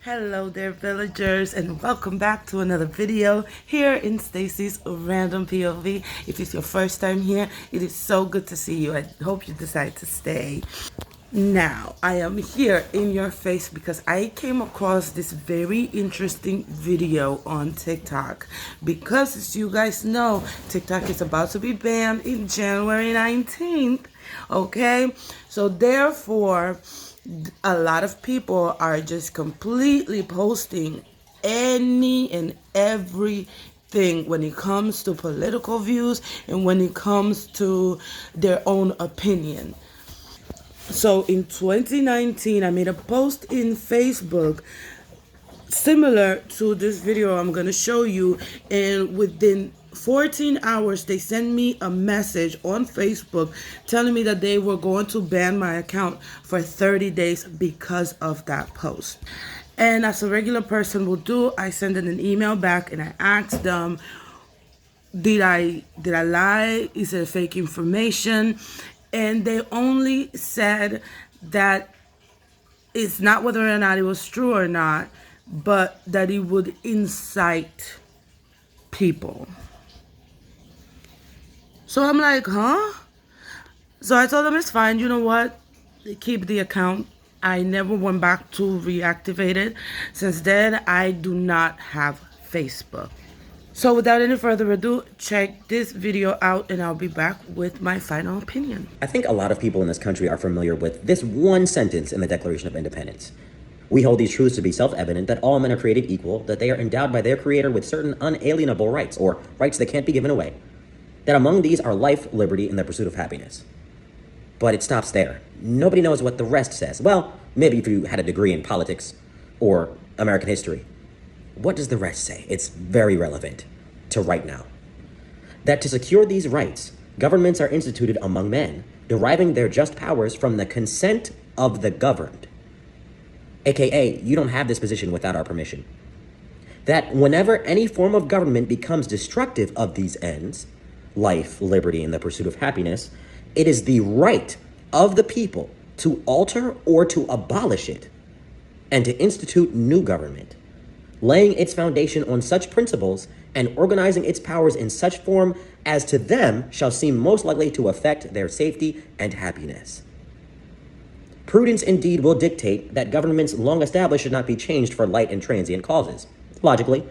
Hello there, villagers, and welcome back to another video here in Stacy's Random POV. If it's your first time here, it is so good to see you. I hope you decide to stay. Now, I am here in your face because I came across this very interesting video on TikTok. Because, as you guys know, TikTok is about to be banned in January 19th. Okay? So, therefore, a lot of people are just completely posting any and everything when it comes to political views and when it comes to their own opinion. So in 2019, I made a post in Facebook similar to this video I'm going to show you, and within 14 hours they sent me a message on Facebook telling me that they were going to ban my account for 30 days because of that post. And as a regular person will do, I sent in an email back and I asked them, did I lie? Is it fake information? And they only said that it's not whether or not it was true or not, but that it would incite people. So I'm like, huh? So I told them it's fine. You know what? Keep the account. I never went back to reactivate it. Since then, I do not have Facebook. So without any further ado, check this video out and I'll be back with my final opinion. I think a lot of people in this country are familiar with this one sentence in the Declaration of Independence. We hold these truths to be self-evident, that all men are created equal, that they are endowed by their Creator with certain unalienable rights, or rights that can't be given away, that among these are life, liberty, and the pursuit of happiness. But it stops there. Nobody knows what the rest says. Well, maybe if you had a degree in politics or American history. What does the rest say? It's very relevant to right now. That to secure these rights, governments are instituted among men, deriving their just powers from the consent of the governed. AKA, you don't have this position without our permission. That whenever any form of government becomes destructive of these ends, life, liberty, and the pursuit of happiness, it is the right of the people to alter or to abolish it, and to institute new government, laying its foundation on such principles and organizing its powers in such form as to them shall seem most likely to affect their safety and happiness. Prudence indeed will dictate that governments long established should not be changed for light and transient causes, logically,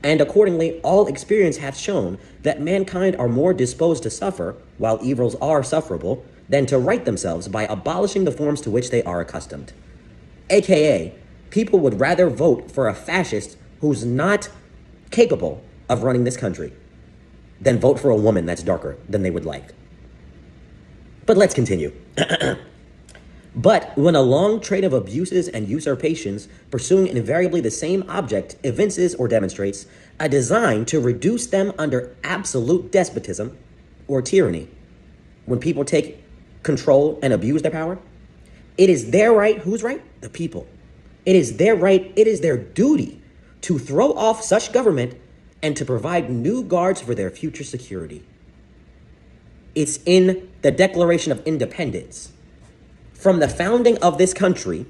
and accordingly all experience hath shown that mankind are more disposed to suffer, while evils are sufferable, than to right themselves by abolishing the forms to which they are accustomed. AKA, people would rather vote for a fascist who's not capable of running this country than vote for a woman that's darker than they would like. But let's continue. But when a long train of abuses and usurpations, pursuing invariably the same object, evinces or demonstrates a design to reduce them under absolute despotism or tyranny, when people take control and abuse their power, it is their right. Who's right? The people. It is their right, it is their duty to throw off such government and to provide new guards for their future security. It's in the Declaration of Independence. From the founding of this country,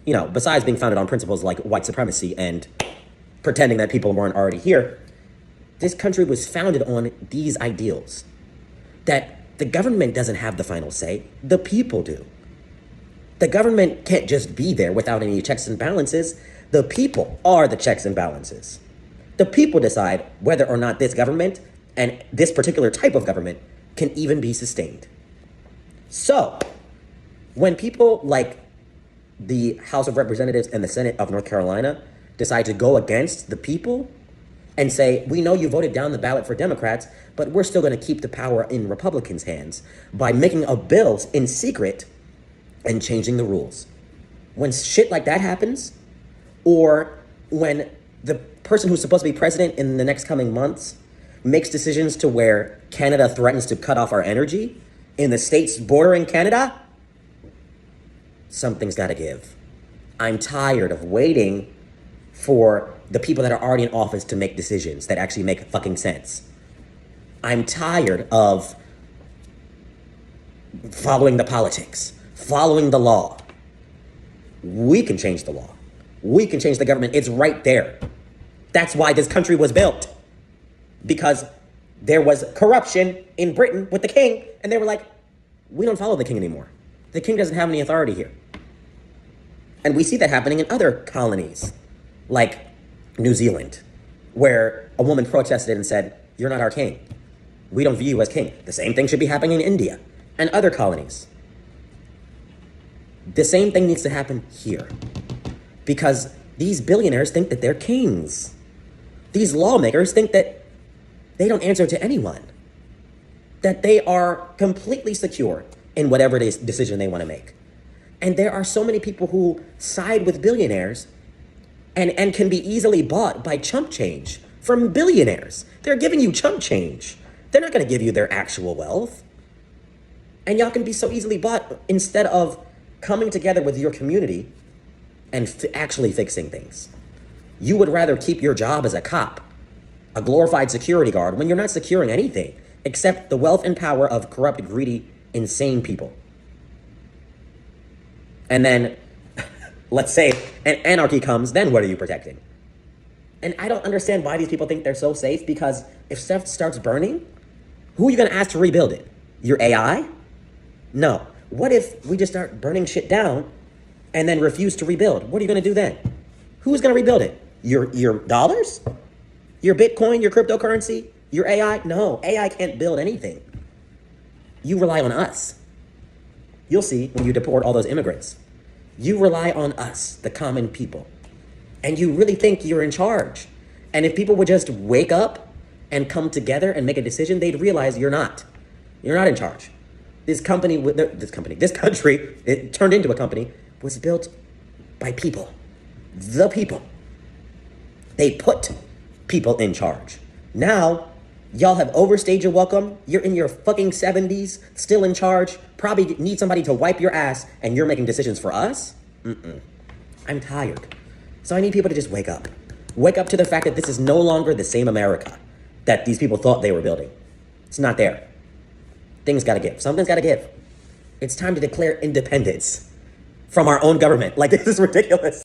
you know, besides being founded on principles like white supremacy and pretending that people weren't already here, this country was founded on these ideals. That the government doesn't have the final say, the people do. The government can't just be there without any checks and balances. The people are the checks and balances. The people decide whether or not this government and this particular type of government can even be sustained. So, when people like the House of Representatives and the Senate of North Carolina decide to go against the people and say, we know you voted down the ballot for Democrats, but we're still going to keep the power in Republicans' hands by making a bill in secret and changing the rules. When shit like that happens, or when the person who's supposed to be president in the next coming months makes decisions to where Canada threatens to cut off our energy in the states bordering Canada, something's got to give. I'm tired of waiting for the people that are already in office to make decisions that actually make fucking sense. I'm tired of following the politics, following the law. We can change the law. We can change the government. It's right there. That's why this country was built. Because there was corruption in Britain with the king, and they were like, we don't follow the king anymore. The king doesn't have any authority here. And we see that happening in other colonies, like New Zealand, where a woman protested and said, you're not our king. We don't view you as king. The same thing should be happening in India and other colonies. The same thing needs to happen here. Because these billionaires think that they're kings. These lawmakers think that they don't answer to anyone. That they are completely secure in whatever decision they want to make. And there are so many people who side with billionaires and can be easily bought by chump change from billionaires. They're giving you chump change. They're not going to give you their actual wealth. And y'all can be so easily bought instead of coming together with your community and actually fixing things. You would rather keep your job as a cop, a glorified security guard, when you're not securing anything except the wealth and power of corrupt, greedy, insane people. And then, let's say an anarchy comes, then what are you protecting? And I don't understand why these people think they're so safe, because if stuff starts burning, who are you going to ask to rebuild it? Your AI? No. What if we just start burning shit down and then refuse to rebuild? What are you going to do then? Who's going to rebuild it? Your dollars? Your Bitcoin, your cryptocurrency, your AI? No, AI can't build anything. You rely on us. You'll see when you deport all those immigrants. You rely on us, the common people. And you really think you're in charge. And if people would just wake up and come together and make a decision, they'd realize you're not. You're not in charge. This country, it turned into a company, was built by people. The people. They put people in charge. Now, y'all have overstayed your welcome. You're in your fucking 70s, still in charge. Probably need somebody to wipe your ass, and you're making decisions for us? I'm tired. So I need people to just wake up. Wake up to the fact that this is no longer the same America that these people thought they were building. It's not there. Things gotta give. Something's gotta give. It's time to declare independence from our own government. Like, this is ridiculous.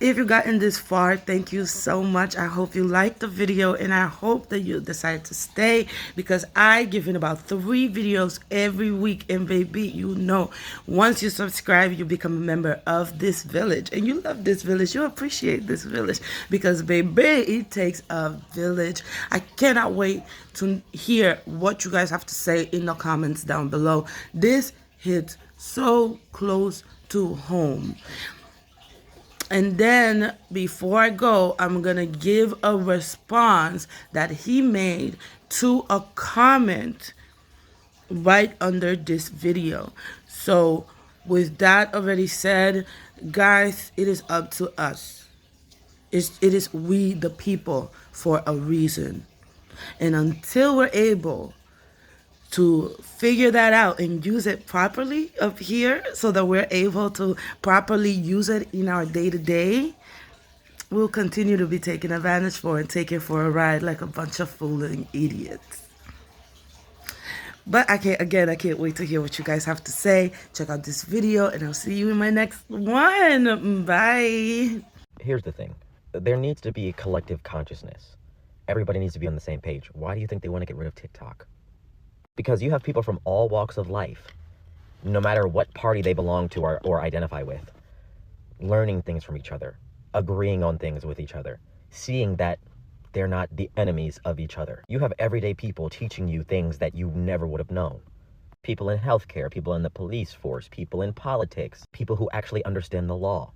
If you've gotten this far, thank you so much. I hope you liked the video, and I hope that you decide to stay, because I give in about 3 videos every week. And baby, you know, once you subscribe, you become a member of this village, and you love this village. You appreciate this village, because baby, it takes a village. I cannot wait to hear what you guys have to say in the comments down below. This hits so close to home. And then before I go, I'm going to give a response that he made to a comment right under this video. So with that already said, guys, it is up to us. It is we the people for a reason. And until we're able to figure that out and use it properly up here, so that we're able to properly use it in our day-to-day, we'll continue to be taken advantage for and taken for a ride like a bunch of fooling idiots. But I can't wait to hear what you guys have to say. Check out this video, and I'll see you in my next one. Bye. Here's the thing. There needs to be a collective consciousness. Everybody needs to be on the same page. Why do you think they want to get rid of TikTok? Because you have people from all walks of life, no matter what party they belong to or identify with, learning things from each other, agreeing on things with each other, seeing that they're not the enemies of each other. You have everyday people teaching you things that you never would have known. People in healthcare, people in the police force, people in politics, people who actually understand the law.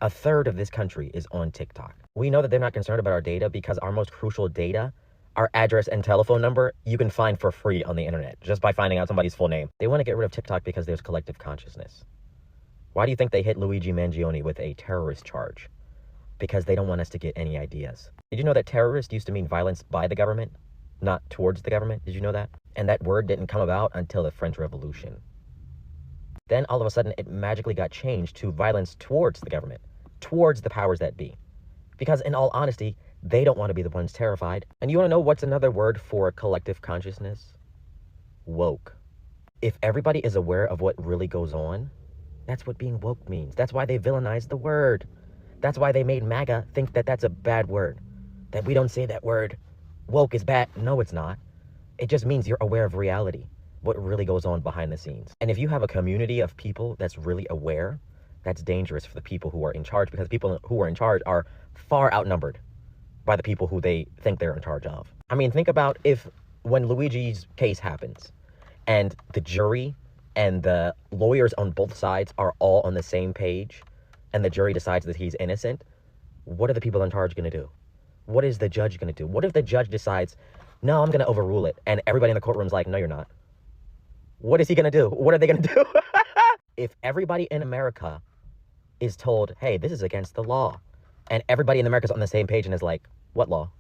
1/3 of this country is on TikTok. We know that they're not concerned about our data, because our most crucial data, our address and telephone number, you can find for free on the internet just by finding out somebody's full name. They want to get rid of TikTok because there's collective consciousness. Why do you think they hit Luigi Mangione with a terrorist charge? Because they don't want us to get any ideas. Did you know that terrorist used to mean violence by the government, not towards the government? Did you know that? And that word didn't come about until the French Revolution. Then all of a sudden it magically got changed to violence towards the government, towards the powers that be. Because in all honesty, they don't want to be the ones terrified. And you want to know what's another word for collective consciousness? Woke. If everybody is aware of what really goes on, That's what being woke means. That's why they villainized the word. That's why they made MAGA think that that's a bad word. That we don't say that word. Woke is bad. No, it's not. It just means you're aware of reality, what really goes on behind the scenes. And if you have a community of people that's really aware, that's dangerous for the people who are in charge, because people who are in charge are far outnumbered by the people who they think they're in charge of. I mean, think about if when Luigi's case happens and the jury and the lawyers on both sides are all on the same page and the jury decides that he's innocent, what are the people in charge going to do? What is the judge going to do? What if the judge decides, no, I'm going to overrule it, and everybody in the courtroom's like, no, you're not? What is he going to do? What are they going to do? If everybody in America is told, hey, this is against the law, and everybody in America is on the same page and is like, what law?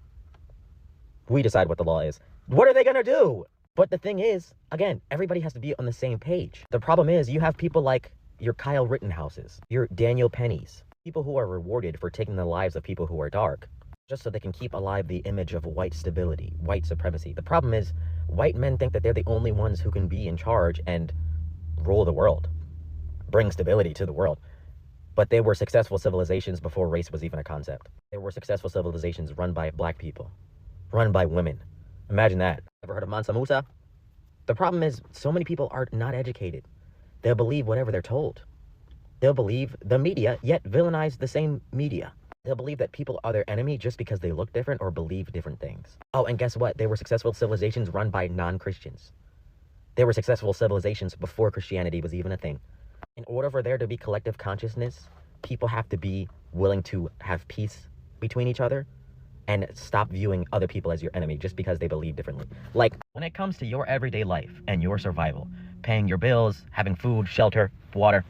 We decide what the law is. What are they going to do? But the thing is, again, everybody has to be on the same page. The problem is you have people like your Kyle Rittenhouses, your Daniel Pennies, people who are rewarded for taking the lives of people who are dark, just so they can keep alive the image of white stability, white supremacy. The problem is white men think that they're the only ones who can be in charge and rule the world, bring stability to the world. But they were successful civilizations before race was even a concept. There were successful civilizations run by black people, run by women. Imagine that. Ever heard of Mansa Musa? The problem is so many people are not educated. They'll believe whatever they're told. They'll believe the media, yet villainize the same media. They'll believe that people are their enemy just because they look different or believe different things. Oh, and guess what? They were successful civilizations run by non-Christians. They were successful civilizations before Christianity was even a thing. In order for there to be collective consciousness, people have to be willing to have peace between each other and stop viewing other people as your enemy just because they believe differently. Like, when it comes to your everyday life and your survival, paying your bills, having food, shelter, water,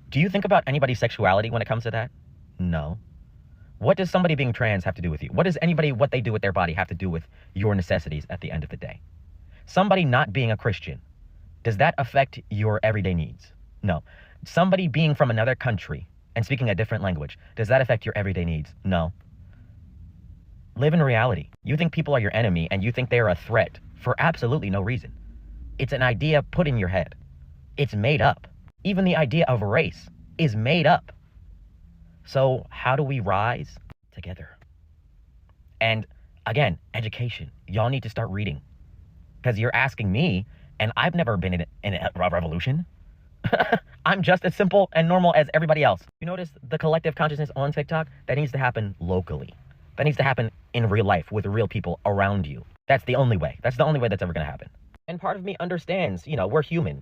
do you think about anybody's sexuality when it comes to that? No. What does somebody being trans have to do with you? What does what they do with their body have to do with your necessities at the end of the day? Somebody not being a Christian, does that affect your everyday needs? No. Somebody being from another country and speaking a different language, does that affect your everyday needs? No. Live in reality. You think people are your enemy and you think they are a threat for absolutely no reason. It's an idea put in your head. It's made up. Even the idea of race is made up. So how do we rise? Together. And again, education. Y'all need to start reading. Because you're asking me, and I've never been in a revolution. I'm just as simple and normal as everybody else. You notice the collective consciousness on TikTok? That needs to happen locally. That needs to happen in real life with real people around you. That's the only way. That's the only way that's ever going to happen. And part of me understands, we're human.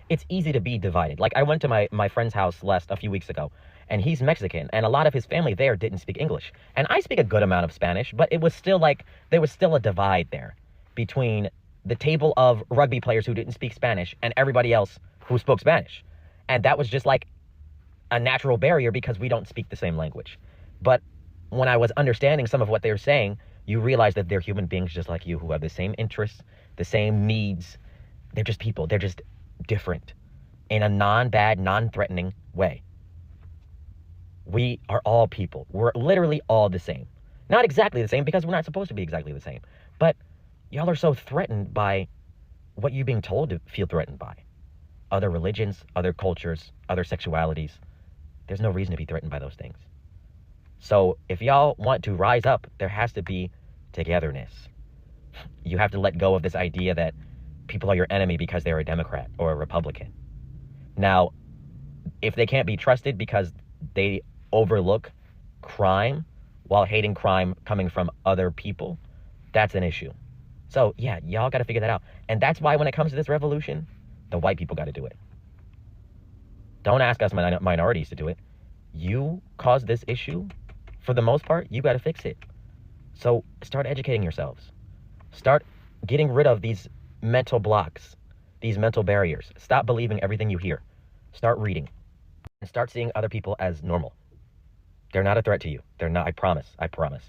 It's easy to be divided. Like, I went to my friend's house a few weeks ago, and he's Mexican, and a lot of his family there didn't speak English. And I speak a good amount of Spanish, but it was still there was still a divide there between the table of rugby players who didn't speak Spanish and everybody else who spoke Spanish. And that was just like a natural barrier because we don't speak the same language. But when I was understanding some of what they were saying, you realize that they're human beings just like you who have the same interests, the same needs. They're just people. They're just different in a non-bad, non-threatening way. We are all people. We're literally all the same. Not exactly the same because we're not supposed to be exactly the same. But y'all are so threatened by what you're being told to feel threatened by. Other religions, other cultures, other sexualities. There's no reason to be threatened by those things. So if y'all want to rise up, there has to be togetherness. You have to let go of this idea that people are your enemy because they're a Democrat or a Republican. Now, if they can't be trusted because they overlook crime while hating crime coming from other people, that's an issue. So yeah, y'all got to figure that out. And that's why when it comes to this revolution, the white people got to do it. Don't ask us minorities to do it. You caused this issue. For the most part, you got to fix it. So start educating yourselves. Start getting rid of these mental blocks, these mental barriers. Stop believing everything you hear. Start reading. And start seeing other people as normal. They're not a threat to you. They're not, I promise. I promise.